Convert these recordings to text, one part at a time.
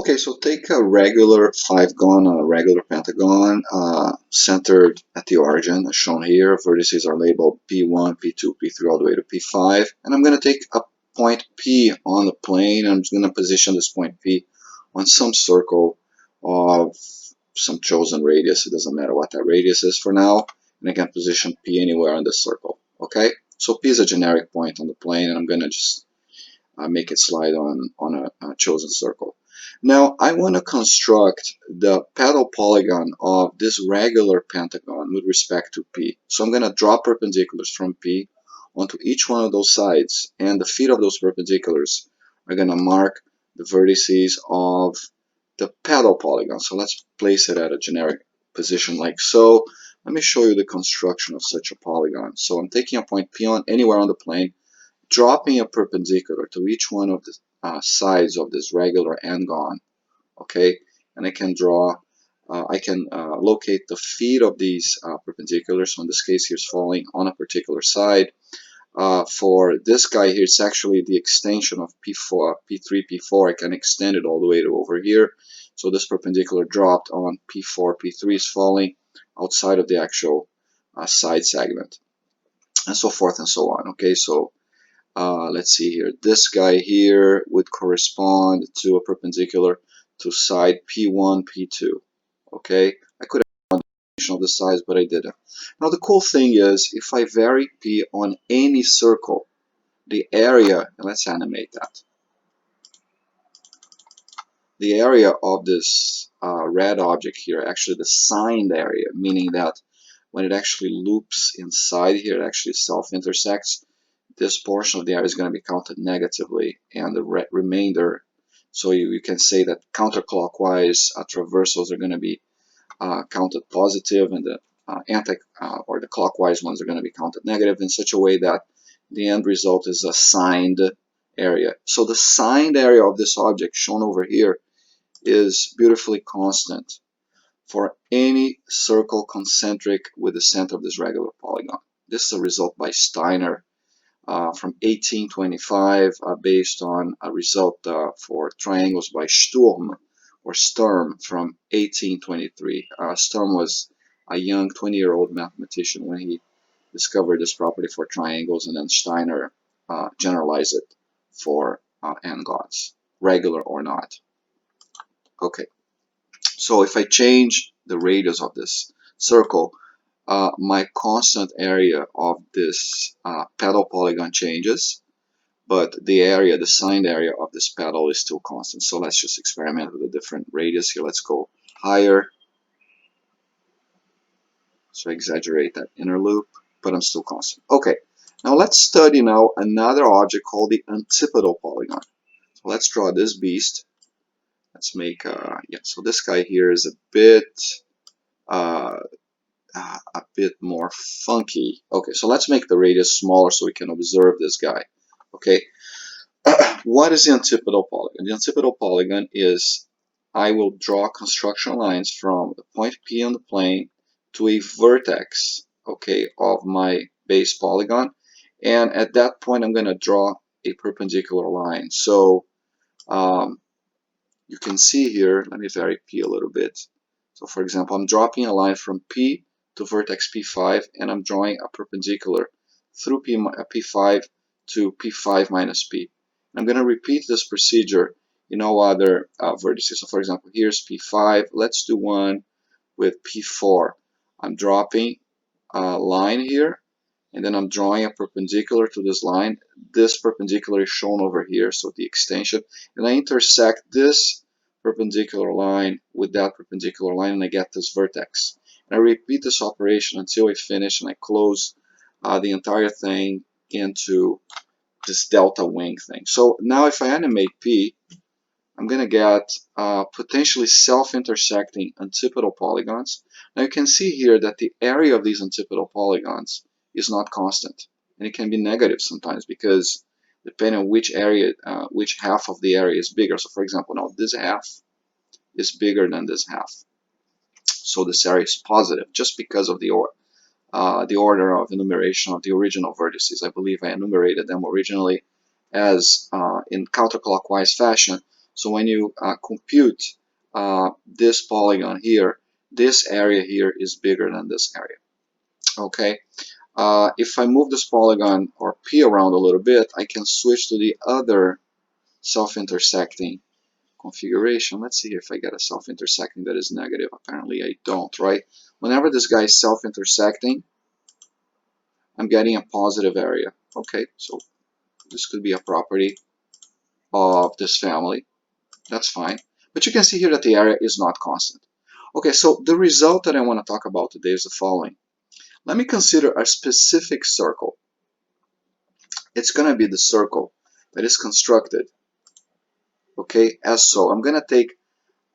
Okay, so take a regular 5-gon, a regular pentagon, centered at the origin, as shown here. Vertices are labeled P1, P2, P3, all the way to P5. And I'm going to take a point P on the plane. I'm just going to position this point P on some circle of some chosen radius. It doesn't matter what that radius is for now. And I can position P anywhere on the circle. Okay, so P is a generic point on the plane, and I'm going to just make it slide on a chosen circle. Now I want to construct the pedal polygon of this regular pentagon with respect to P. So I'm going to draw perpendiculars from P onto each one of those sides, and the feet of those perpendiculars are going to mark the vertices of the pedal polygon. So let's place it at a generic position like so. Let me show you the construction of such a polygon. So I'm taking a point P on anywhere on the plane, dropping a perpendicular to each one of the sides of this regular N-gon, okay, and I can draw, locate the feet of these perpendiculars. So in this case, here's falling on a particular side. For this guy here, it's actually the extension of P4, P3, P4. I can extend it all the way to over here. So this perpendicular dropped on P4, P3 is falling outside of the actual side segment, and so forth and so on. Okay, so let's see here. This guy here would correspond to a perpendicular to side P1, P2. Okay, I could have of the size, but I didn't. Now the cool thing is, if I vary P on any circle, the area, and let's animate that. The area of this red object here, actually the signed area, meaning that when it actually loops inside here, it actually self-intersects. This portion of the area is going to be counted negatively, and the remainder, so you can say that counterclockwise traversals are going to be counted positive, and the or the clockwise ones are going to be counted negative, in such a way that the end result is a signed area. So the signed area of this object shown over here is beautifully constant for any circle concentric with the center of this regular polygon. This is a result by Steiner from 1825, based on a result for triangles by Sturm from 1823. Sturm was a young 20-year-old mathematician when he discovered this property for triangles, and then Steiner generalized it for N-gons, regular or not. Okay, so if I change the radius of this circle, my constant area of this pedal polygon changes, but the area, the signed area of this pedal is still constant. So let's just experiment with a different radius here. Let's go higher. So exaggerate that inner loop, but I'm still constant. Okay, now let's study now another object called the Antipedal Polygon. So let's draw this beast. Let's make, so this guy here is uh, a bit more funky. Okay, so let's make the radius smaller so we can observe this guy. Okay, what is the antipedal polygon? The antipedal polygon is, I will draw construction lines from the point P on the plane to a vertex, okay, of my base polygon, and at that point I'm going to draw a perpendicular line. So you can see here, let me vary P a little bit. So for example, I'm dropping a line from P to vertex P5, and I'm drawing a perpendicular through P5 to P5 minus P. I'm going to repeat this procedure in all other vertices. So for example, here's P5. Let's do one with P4. I'm dropping a line here, and then I'm drawing a perpendicular to this line. This perpendicular is shown over here, so the extension, and I intersect this perpendicular line with that perpendicular line, and I get this vertex. And I repeat this operation until I finish, and I close the entire thing into this delta wing thing. So now if I animate P, I'm going to get potentially self-intersecting antipedal polygons. Now you can see here that the area of these antipedal polygons is not constant, and it can be negative sometimes, because depending on which area, which half of the area is bigger. So for example, now this half is bigger than this half, so this area is positive just because of the order of enumeration of the original vertices. I believe I enumerated them originally as in counterclockwise fashion. So when you compute this polygon here, this area here is bigger than this area. Okay. If I move this polygon or P around a little bit, I can switch to the other self-intersecting configuration. Let's see if I get a self-intersecting that is negative. Apparently I don't, right? Whenever this guy is self-intersecting, I'm getting a positive area. Okay, so this could be a property of this family. That's fine. But you can see here that the area is not constant. Okay, so the result that I want to talk about today is the following. Let me consider a specific circle. It's going to be the circle that is constructed, okay, as so. I'm going to take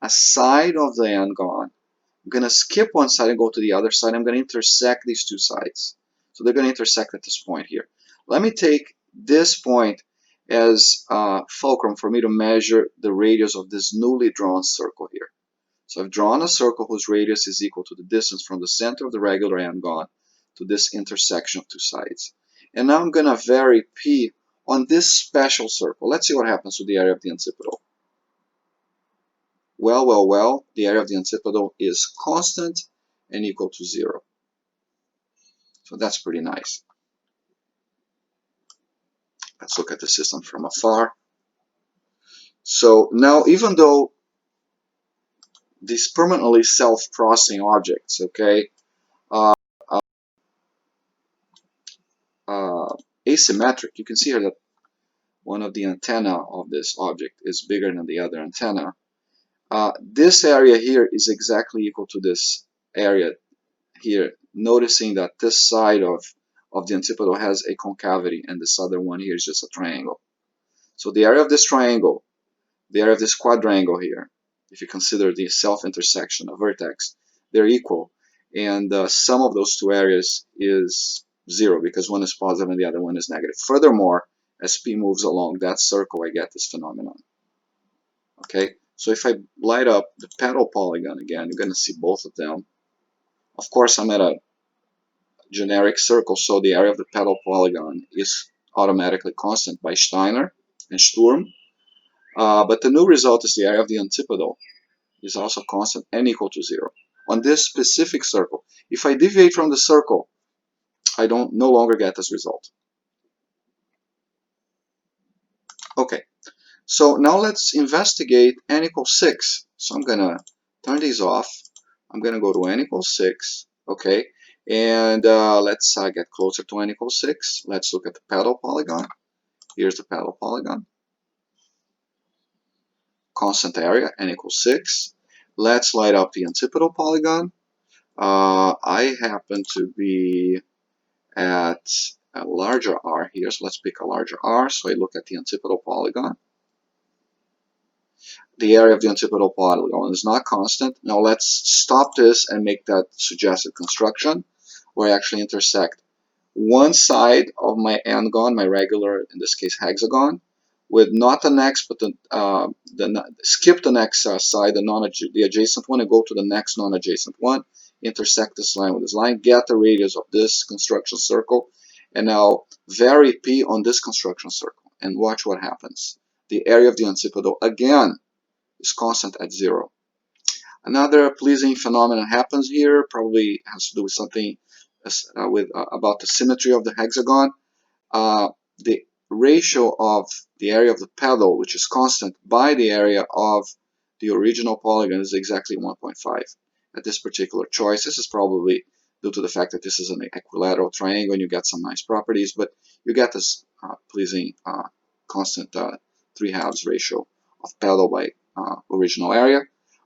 a side of the N-gon. I'm going to skip one side and go to the other side. I'm going to intersect these two sides. So they're going to intersect at this point here. Let me take this point as fulcrum for me to measure the radius of this newly drawn circle here. So I've drawn a circle whose radius is equal to the distance from the center of the regular N-gon to this intersection of two sides. And now I'm going to vary P on this special circle. Let's see what happens to the area of the antipedal. Well, the area of the antipedal is constant and equal to 0. So that's pretty nice. Let's look at the system from afar. So now, even though these permanently self-crossing objects, okay, asymmetric, you can see here that one of the antenna of this object is bigger than the other antenna. This area here is exactly equal to this area here, noticing that this side of the antipedal has a concavity and this other one here is just a triangle. So the area of this triangle, the area of this quadrangle here, if you consider the self-intersection of vertex, they're equal. And the sum of those two areas is 0 because one is positive and the other one is negative. Furthermore, as P moves along that circle, I get this phenomenon. Okay, so if I light up the pedal polygon again, you're going to see both of them. Of course, I'm at a generic circle, so the area of the pedal polygon is automatically constant by Steiner and Sturm. But the new result is the area of the antipedal is also constant and equal to 0 on this specific circle. If I deviate from the circle, I don't no longer get this result. Okay, so now let's investigate n equals 6. So I'm gonna turn these off. I'm gonna go to n equals 6. Okay, and let's get closer to n equals 6. Let's look at the pedal polygon. Here's the pedal polygon. Constant area, n equals 6. Let's light up the antipedal polygon. I happen to be at a larger R here, so let's pick a larger R. So I look at the antipedal polygon. The area of the antipedal polygon is not constant. Now let's stop this and make that suggested construction where I actually intersect one side of my N-gon, my regular, in this case, hexagon, with not the next, but skip the next side, the adjacent one, and go to the next non-adjacent one, intersect this line with this line, get the radius of this construction circle, and now vary P on this construction circle, and watch what happens. The area of the antipedal, again, is constant at 0. Another pleasing phenomenon happens here, probably has to do with something about the symmetry of the hexagon. The ratio of the area of the pedal, which is constant, by the area of the original polygon is exactly 1.5 at this particular choice. This is probably due to the fact that this is an equilateral triangle and you get some nice properties, but you get this pleasing constant 3/2 ratio of pedal by original area.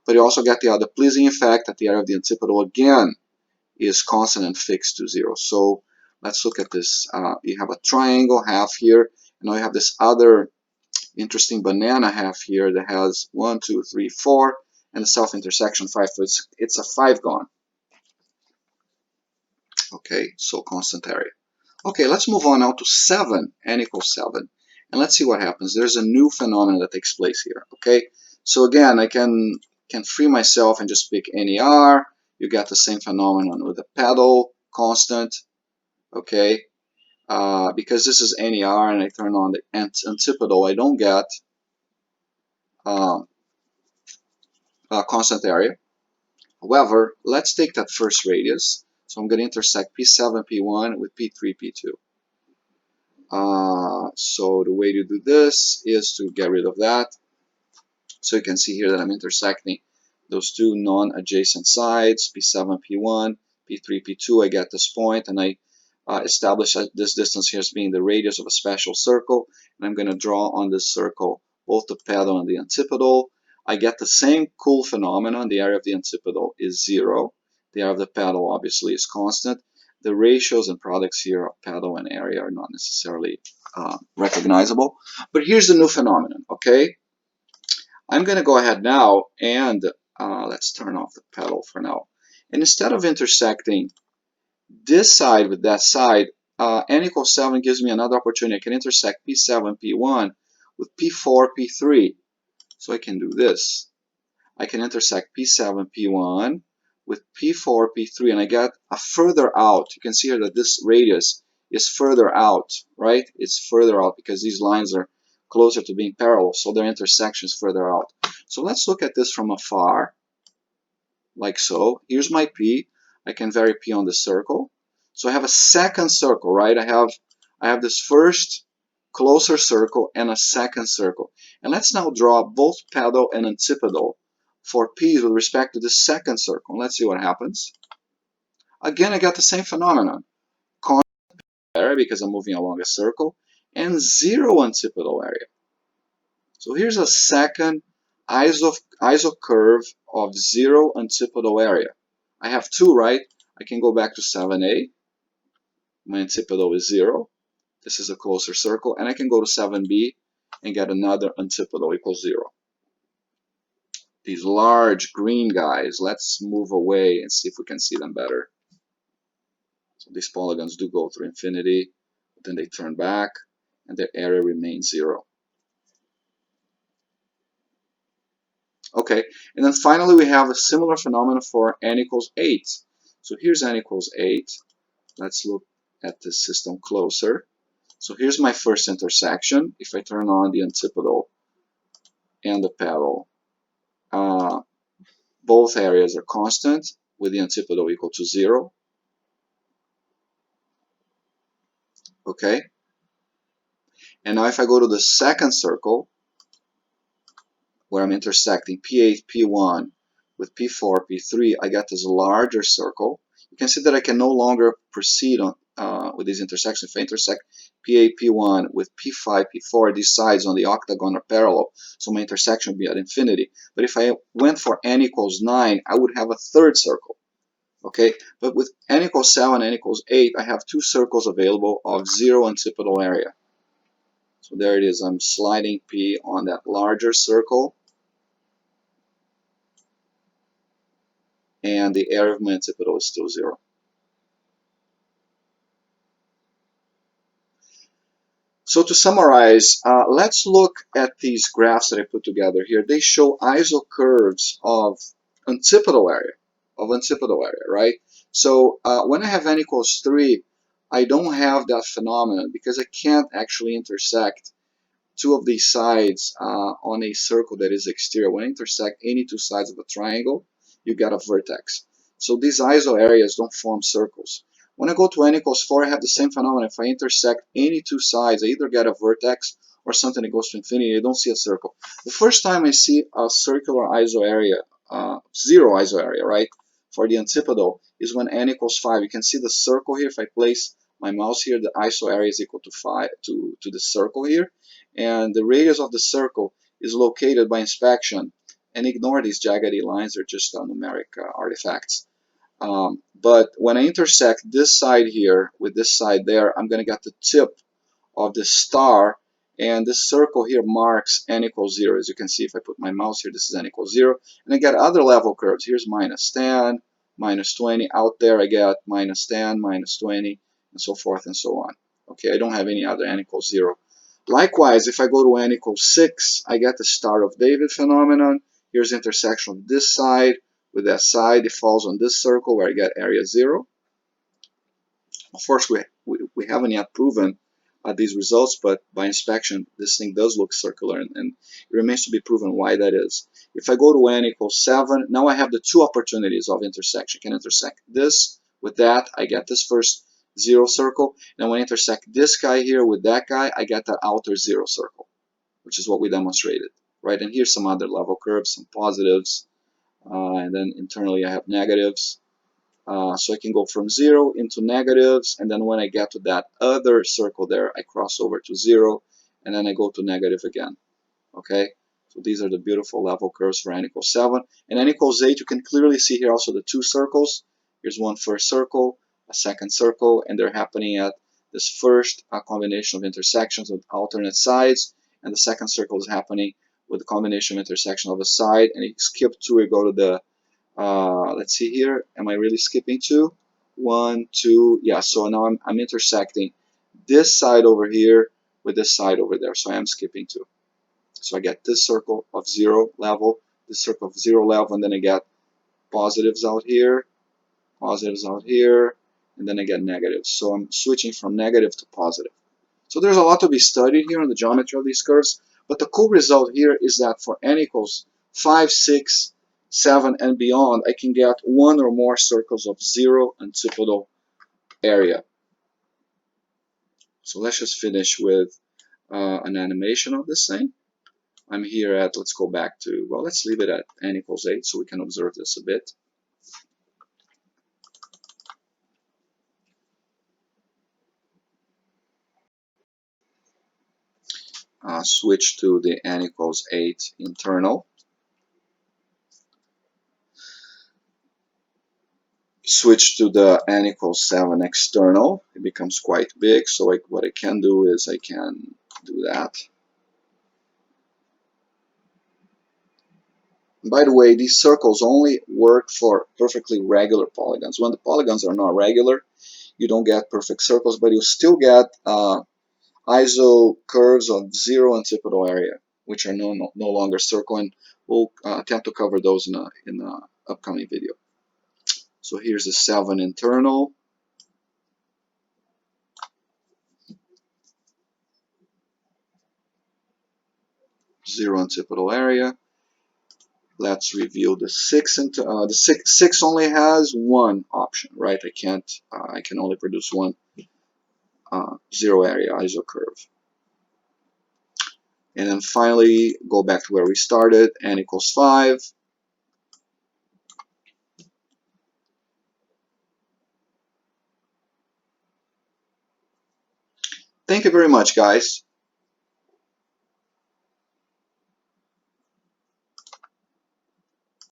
But you also get the other pleasing effect that the area of the antipedal again is constant and fixed to 0. So let's look at this. You have a triangle half here, and now you have this other interesting banana half here that has 1, 2, 3, 4, and the self-intersection 5. So it's a 5-gon. Okay, so constant area. Okay, let's move on now to 7, n equals 7. And let's see what happens. There's a new phenomenon that takes place here. Okay, so again, I can free myself and just pick any R. You get the same phenomenon with the pedal constant. Okay, because this is any R and I turn on the antipedal, I don't get constant area. However, let's take that first radius. So I'm going to intersect P7, P1 with P3, P2. So the way to do this is to get rid of that. So you can see here that I'm intersecting those two non-adjacent sides, P7, P1, P3, P2. I get this point, and I establish this distance here as being the radius of a special circle. And I'm going to draw on this circle both the pedal and the antipedal. I get the same cool phenomenon. The area of the antipedal is 0. The area of the pedal obviously is constant. The ratios and products here of pedal and area are not necessarily recognizable. But here's the new phenomenon, okay? I'm going to go ahead now and let's turn off the pedal for now. And instead of intersecting this side with that side, n equals 7 gives me another opportunity. I can intersect P7, P1 with P4, P3. So I can do this. I can intersect P7, P1 with P4, P3, and I get a further out. You can see here that this radius is further out, right? It's further out because these lines are closer to being parallel, so their intersection is further out. So let's look at this from afar, like so. Here's my P. I can vary P on the circle. So I have a second circle, right? I have this first closer circle and a second circle. And let's now draw both pedal and antipedal for P with respect to the second circle. Let's see what happens. Again, I got the same phenomenon. Constant area because I'm moving along a circle, and 0 antipedal area. So here's a second iso curve of 0 antipedal area. I have 2, right? I can go back to 7a. My antipedal is 0. This is a closer circle. And I can go to 7b and get another antipedal equals 0. These large green guys, let's move away and see if we can see them better. So these polygons do go through infinity, but then they turn back, and their area remains 0. Okay, and then finally we have a similar phenomenon for n equals 8. So here's n equals 8. Let's look at this system closer. So here's my first intersection. If I turn on the antipedal and the pedal, both areas are constant with the antipedal equal to 0. Okay, and now if I go to the second circle, where I'm intersecting P8, P1 with P4, P3, I get this larger circle. You can see that I can no longer proceed on, with these intersections. If I intersect P8, P1 with P5, P4, these sides on the octagon are parallel, so my intersection would be at infinity. But if I went for n equals 9, I would have a third circle. Okay, but with n equals 7, n equals 8, I have 2 circles available of 0 antipedal area. So there it is. I'm sliding P on that larger circle, and the area of my antipedal is still 0. So to summarize, let's look at these graphs that I put together here. They show iso curves of antipedal area, right? So when I have n equals 3, I don't have that phenomenon because I can't actually intersect two of these sides on a circle that is exterior. When I intersect any two sides of a triangle, you get a vertex. So these iso areas don't form circles. When I go to n equals 4, I have the same phenomenon. If I intersect any two sides, I either get a vertex or something that goes to infinity. I don't see a circle. The first time I see a circular iso area, 0 iso area, right, for the antipedal is when n equals 5. You can see the circle here. If I place my mouse here, the iso area is equal to 5 to the circle here. And the radius of the circle is located by inspection. And ignore these jaggedy lines, they're just numeric artifacts. But when I intersect this side here with this side there, I'm going to get the tip of the star, and this circle here marks n equals 0. As you can see, if I put my mouse here, this is n equals 0. And I get other level curves. Here's minus 10, minus 20. Out there, I get minus 10, minus 20, and so forth and so on. Okay, I don't have any other n equals 0. Likewise, if I go to n equals 6, I get the Star of David phenomenon. Here's the intersection of this side with that side. It falls on this circle where I get area 0. Of course, we haven't yet proven these results, but by inspection, this thing does look circular, and it remains to be proven why that is. If I go to n equals 7, now I have the two opportunities of intersection. I can intersect this with that, I get this first zero circle. Now when I intersect this guy here with that guy, I get that outer zero circle, which is what we demonstrated, right? And here's some other level curves, some positives, and then internally I have negatives. So I can go from 0 into negatives, and then when I get to that other circle there, I cross over to 0, and then I go to negative again. Okay, so these are the beautiful level curves for n equals 7. And n equals 8, you can clearly see here also the two circles. Here's one first circle, a second circle, and they're happening at this first combination of intersections with alternate sides, and the second circle is happening with the combination of intersection of a side, and you skip 2, we go to the let's see here. Am I really skipping 2? 1, 2. Yeah, so now I'm intersecting this side over here with this side over there. So I am skipping 2. So I get this circle of 0 level, this circle of 0 level, and then I get positives out here, and then I get negatives. So I'm switching from negative to positive. So there's a lot to be studied here on the geometry of these curves, but the cool result here is that for n equals 5, 6, 7, and beyond, I can get one or more circles of 0 antipedal area. So let's just finish with an animation of this thing. I'm here at, let's go back to, well, let's leave it at n equals 8 so we can observe this a bit. Switch to the n equals 8 internal. Switch to the n equals 7 external. It becomes quite big, so what I can do is I can do that. By the way, these circles only work for perfectly regular polygons. When the polygons are not regular, you don't get perfect circles, but you still get iso curves of 0 antipedal area, which are no longer circle, and we'll attempt to cover those in a upcoming video. So here's the 7 internal. Zero antipedal area. Let's review the 6. The 6 only has one option, right? I can't. I can only produce one zero area iso curve. And then finally, go back to where we started. N equals 5. Thank you very much, guys.